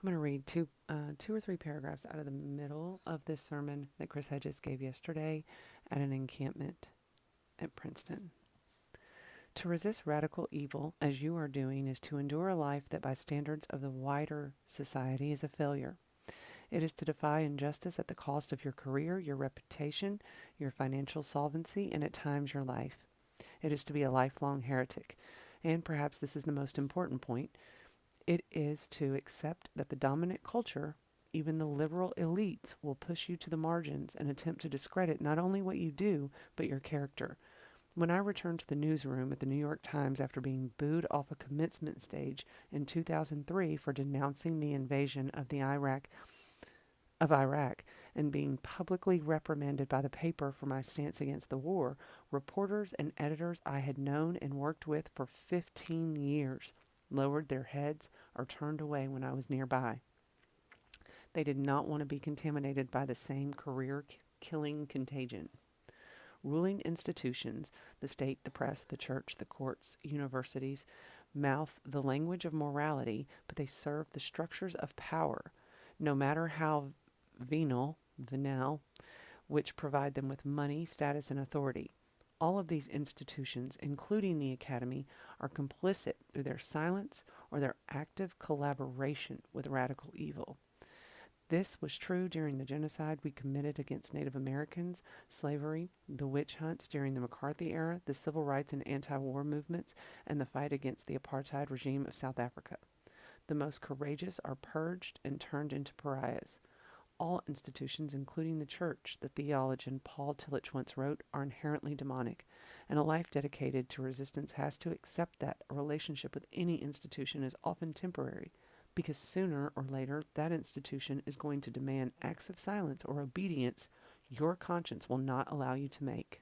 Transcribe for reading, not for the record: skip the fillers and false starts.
I'm going to read two or three paragraphs out of the middle of this sermon that Chris Hedges gave yesterday at an encampment at Princeton. To resist radical evil, as you are doing, is to endure a life that by standards of the wider society is a failure. It is to defy injustice at the cost of your career, your reputation, your financial solvency, and at times your life. It is to be a lifelong heretic. And perhaps this is the most important point. It is to accept that the dominant culture, even the liberal elites, will push you to the margins and attempt to discredit not only what you do, but your character. When I returned to the newsroom at the New York Times after being booed off a commencement stage in 2003 for denouncing the invasion of Iraq and being publicly reprimanded by the paper for my stance against the war, reporters and editors I had known and worked with for 15 years lowered their heads or turned away when I was nearby. They did not want to be contaminated by the same career-killing contagion. Ruling institutions, the state, the press, the church, the courts, universities, mouth the language of morality, but they serve the structures of power, no matter how venal, which provide them with money, status, and authority. All of these institutions, including the Academy, are complicit through their silence or their active collaboration with radical evil. This was true during the genocide we committed against Native Americans, slavery, the witch hunts during the McCarthy era, the civil rights and anti-war movements, and the fight against the apartheid regime of South Africa. The most courageous are purged and turned into pariahs. All institutions, including the church, the theologian Paul Tillich once wrote, are inherently demonic, and a life dedicated to resistance has to accept that a relationship with any institution is often temporary, because sooner or later that institution is going to demand acts of silence or obedience your conscience will not allow you to make.